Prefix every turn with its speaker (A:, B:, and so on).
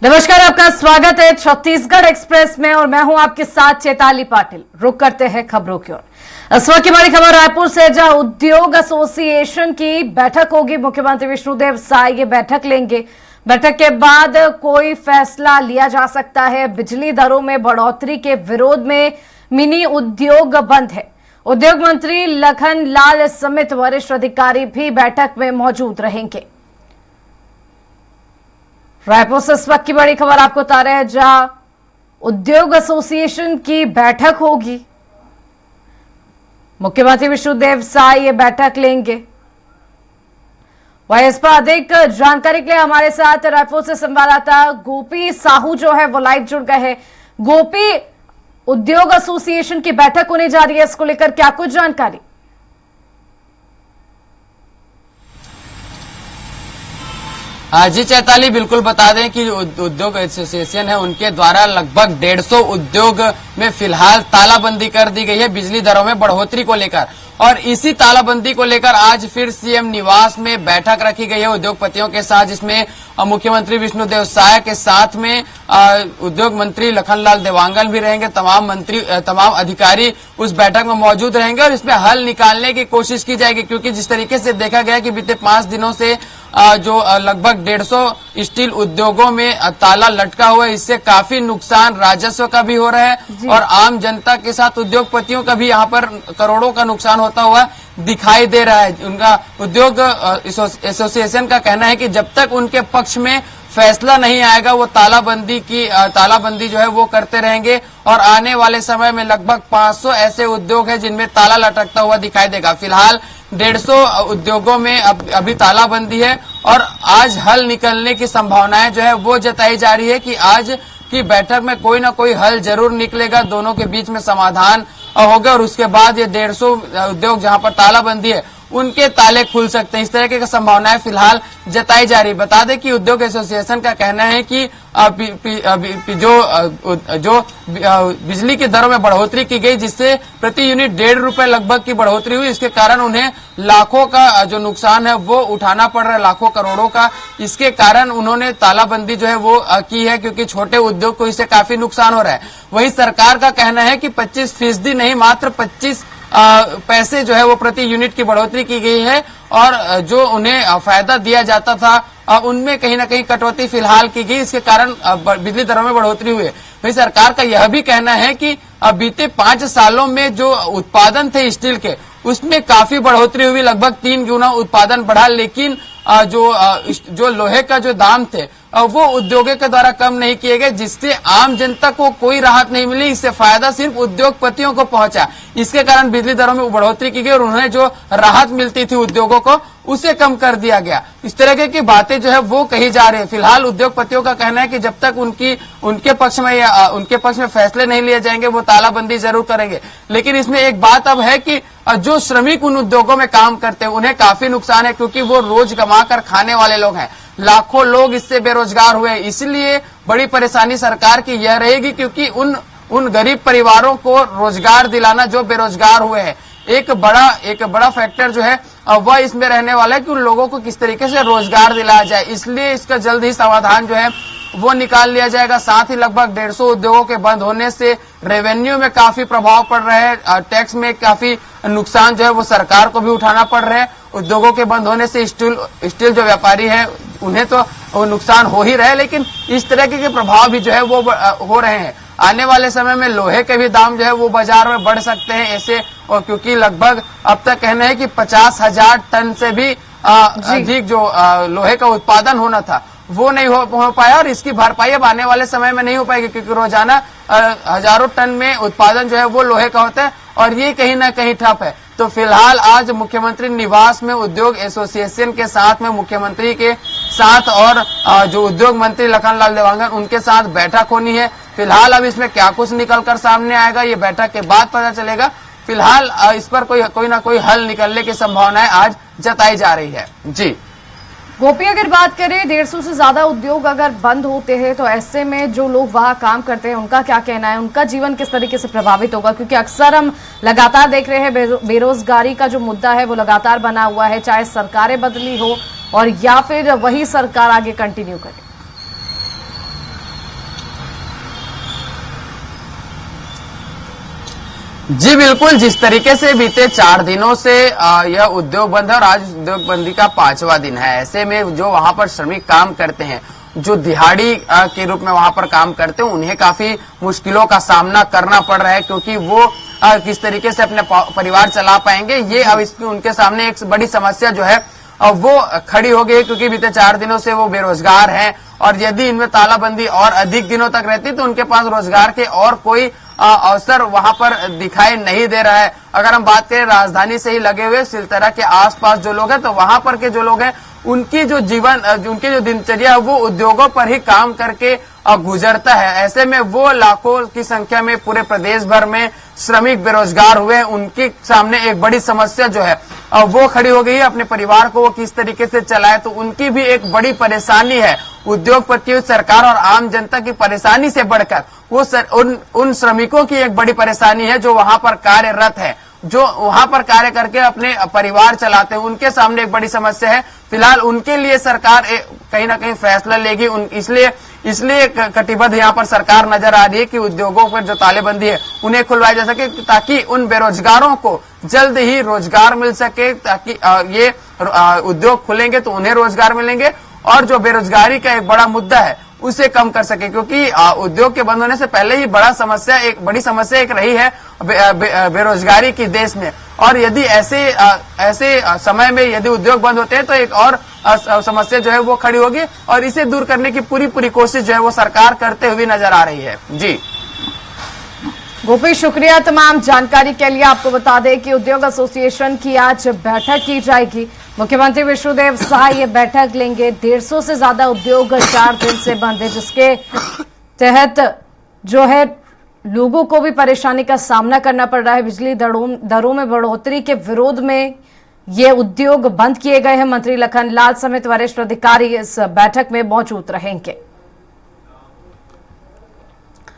A: नमस्कार, आपका स्वागत है छत्तीसगढ़ एक्सप्रेस में और मैं हूं आपके साथ चैताली पाटिल। रुक करते हैं खबरों की ओर। इस वक्त की बड़ी खबर रायपुर से, जहां उद्योग एसोसिएशन की बैठक होगी। मुख्यमंत्री विष्णुदेव साय ये बैठक लेंगे। बैठक के बाद कोई फैसला लिया जा सकता है। बिजली दरों में बढ़ोतरी के विरोध में मिनी उद्योग बंद है। उद्योग मंत्री लखन लाल समेत वरिष्ठ अधिकारी भी बैठक में मौजूद रहेंगे। रायपुर से इस वक्त की बड़ी खबर आपको बता रहे हैं, जहां उद्योग एसोसिएशन की बैठक होगी। मुख्यमंत्री विष्णुदेव साय ये बैठक लेंगे। वहीं इस पर अधिक जानकारी के लिए हमारे साथ रायपुर से संवाददाता गोपी साहू जो है वो लाइव जुड़ गए हैं। गोपी, उद्योग एसोसिएशन की बैठक होने जा रही है, इसको लेकर क्या कुछ जानकारी?
B: जी चैताली, बिल्कुल बता दें कि उद्योग एसोसिएशन है उनके द्वारा लगभग 150 उद्योग में फिलहाल तालाबंदी कर दी गई है बिजली दरों में बढ़ोतरी को लेकर। और इसी तालाबंदी को लेकर आज फिर सीएम निवास में बैठक रखी गई है उद्योगपतियों के साथ, जिसमें मुख्यमंत्री विष्णुदेव साय के साथ में उद्योग मंत्री लखनलाल देवांगन भी रहेंगे। तमाम अधिकारी उस बैठक में मौजूद रहेंगे और इसमें हल निकालने की कोशिश की जाएगी, क्योंकि जिस तरीके से देखा गया कि बीते 5 दिनों से जो लगभग 150 स्टील उद्योगों में ताला लटका हुआ है, इससे काफी नुकसान राजस्व का भी हो रहा है और आम जनता के साथ उद्योगपतियों का भी यहाँ पर करोड़ों का नुकसान होता हुआ दिखाई दे रहा है। उनका उद्योग एसोसिएशन का कहना है कि जब तक उनके पक्ष में फैसला नहीं आएगा वो तालाबंदी जो है वो करते रहेंगे और आने वाले समय में लगभग 500 ऐसे उद्योग हैं जिनमें ताला लटकता हुआ दिखाई देगा। फिलहाल 150 उद्योगों में अभी तालाबंदी है और आज हल निकलने की संभावनाएं जो है वो जताई जा रही है कि आज की बैठक में कोई ना कोई हल जरूर निकलेगा, दोनों के बीच में समाधान होगा और उसके बाद ये 150 उद्योग जहां पर तालाबंदी है उनके ताले खुल सकते हैं। इस तरह की संभावनाएं फिलहाल जताई जा रही। बता दें कि उद्योग एसोसिएशन का कहना है कि जो बिजली की दरों में बढ़ोतरी की गई, जिससे प्रति यूनिट 1.5 रुपए लगभग की बढ़ोतरी हुई, इसके कारण उन्हें लाखों का जो नुकसान है वो उठाना पड़ रहा है, लाखों करोड़ों का। इसके कारण उन्होंने तालाबंदी जो है वो की है, क्योंकि छोटे उद्योग को इससे काफी नुकसान हो रहा है। वहीं सरकार का कहना है कि 25% नहीं, मात्र 25 पैसे जो है वो प्रति यूनिट की बढ़ोतरी की गई है और जो उन्हें फायदा दिया जाता था उनमें कहीं ना कहीं कटौती फिलहाल की गई। इसके कारण बिजली दरों में बढ़ोतरी हुई है। वहीं सरकार का यह भी कहना है कि बीते 5 सालों में जो उत्पादन थे स्टील के, उसमें काफी बढ़ोतरी हुई, लगभग 3 गुना उत्पादन बढ़ा, लेकिन जो लोहे का जो दाम थे वो उद्योगों के द्वारा कम नहीं किए गए, जिससे आम जनता को कोई राहत नहीं मिली। इससे फायदा सिर्फ उद्योगपतियों को पहुंचा। इसके कारण बिजली दरों में बढ़ोतरी की गई और उन्हें जो राहत मिलती थी उद्योगों को, उसे कम कर दिया गया। इस तरह की बातें जो है वो कही जा रही है। फिलहाल उद्योगपतियों का कहना है कि जब तक उनके पक्ष में फैसले नहीं लिए जाएंगे वो तालाबंदी जरूर करेंगे। लेकिन इसमें एक बात अब है कि जो श्रमिक उन उद्योगों में काम करते हैं उन्हें काफी नुकसान है, क्योंकि वो रोज कमा कर खाने वाले लोग हैं। लाखों लोग इससे बेरोजगार हुए। इसलिए बड़ी परेशानी सरकार की यह रहेगी, क्योंकि उन गरीब परिवारों को रोजगार दिलाना जो बेरोजगार हुए हैं, एक बड़ा फैक्टर जो है वह इसमें रहने वाला है कि उन लोगों को किस तरीके से रोजगार दिलाया जाए। इसलिए इसका जल्द ही समाधान जो है वो निकाल लिया जाएगा। साथ ही लगभग 150 उद्योगों के बंद होने से रेवेन्यू में काफी प्रभाव पड़ रहा है, टैक्स में काफी नुकसान जो है वो सरकार को भी उठाना पड़ रहा है। उद्योगों के बंद होने से स्टील जो व्यापारी है उन्हें तो वो नुकसान हो ही रहा है, लेकिन इस तरह के प्रभाव भी जो है वो हो रहे हैं। आने वाले समय में लोहे के भी दाम जो है वो बाजार में बढ़ सकते हैं ऐसे, और क्योंकि लगभग अब तक कहना है कि 50,000 टन से भी अधिक जो लोहे का उत्पादन होना था वो नहीं हो पाया और इसकी भरपाई अब आने वाले समय में नहीं हो पाएगी, क्योंकि रोजाना हजारों टन में उत्पादन जो है वो लोहे का होता है और ये कहीं ना कहीं ठप है। तो फिलहाल आज मुख्यमंत्री निवास में उद्योग एसोसिएशन के साथ में मुख्यमंत्री के साथ और जो उद्योग मंत्री लखनलाल देवांगन उनके साथ बैठक होनी है। फिलहाल अब इसमें क्या कुछ निकलकर सामने आएगा ये बैठक के बाद पता चलेगा। फिलहाल इस पर कोई ना कोई हल निकलने की संभावनाएं आज जताई जा रही है। जी
A: गोपी, अगर बात करें 150 से ज्यादा उद्योग अगर बंद होते हैं तो ऐसे में जो लोग वहां काम करते हैं उनका क्या कहना है, उनका जीवन किस तरीके से प्रभावित होगा? क्योंकि अक्सर हम लगातार देख रहे हैं बेरोजगारी का जो मुद्दा है वो लगातार बना हुआ है, चाहे सरकारें बदली हो और या फिर वही सरकार आगे कंटिन्यू करे।
B: जी बिल्कुल, जिस तरीके से बीते 4 दिनों से यह उद्योग बंद है और आज उद्योग बंदी का 5वां दिन है। ऐसे में जो वहां पर श्रमिक काम करते हैं, जो दिहाड़ी के रूप में वहां पर काम करते हैं, उन्हें काफी मुश्किलों का सामना करना पड़ रहा है, क्योंकि वो किस तरीके से अपने परिवार चला पाएंगे, ये अब इसकी उनके सामने एक बड़ी समस्या जो है वो खड़ी हो गई, क्योंकि बीते 4 दिनों से वो बेरोजगार हैं और यदि इनमें तालाबंदी और अधिक दिनों तक रहती तो उनके पास रोजगार के और कोई अवसर वहां पर दिखाई नहीं दे रहा है। अगर हम बात करें राजधानी से ही लगे हुए सिलतरा के आसपास जो लोग हैं, तो वहां पर के जो लोग हैं उनकी जो उनकी जो दिनचर्या है वो उद्योगों पर ही काम करके गुजरता है। ऐसे में वो लाखों की संख्या में पूरे प्रदेश भर में श्रमिक बेरोजगार हुए हैं, उनके सामने एक बड़ी समस्या जो है वो खड़ी हो गई है। अपने परिवार को वो किस तरीके से चलाए, तो उनकी भी एक बड़ी परेशानी है। उद्योगपतियों, सरकार और आम जनता की परेशानी से बढ़कर वो उन श्रमिकों की एक बड़ी परेशानी है जो वहां पर कार्यरत है, जो वहां पर कार्य करके अपने परिवार चलाते हैं। उनके सामने एक बड़ी समस्या है। फिलहाल उनके लिए सरकार कहीं ना कहीं फैसला लेगी, इसलिए कटिबद्ध यहाँ पर सरकार नजर आ रही है कि उद्योगों पर जो तालेबंदी है उन्हें खुलवाया जा सके, ताकि उन बेरोजगारों को जल्द ही रोजगार मिल सके, ताकि ये उद्योग खुलेंगे तो उन्हें रोजगार मिलेंगे और जो बेरोजगारी का एक बड़ा मुद्दा है उसे कम कर सके, क्योंकि उद्योग के बंद होने से पहले ही बड़ी समस्या एक रही है बेरोजगारी की देश में। और यदि ऐसे समय में यदि उद्योग बंद होते हैं तो एक और समस्या जो है वो खड़ी होगी और इसे दूर करने की पूरी कोशिश जो है वो सरकार करते हुए नजर आ रही है। जी
A: गोपी, शुक्रिया तमाम जानकारी के लिए। आपको बता दें कि उद्योग एसोसिएशन की आज बैठक की जाएगी। मुख्यमंत्री विष्णुदेव साय ये बैठक लेंगे। 150 से ज्यादा उद्योग 4 दिन से बंद है, जिसके तहत जो है लोगों को भी परेशानी का सामना करना पड़ रहा है। बिजली दरों में बढ़ोतरी के विरोध में ये उद्योग बंद किए गए हैं। मंत्री लखन लाल समेत वरिष्ठ अधिकारी इस बैठक में मौजूद रहेंगे।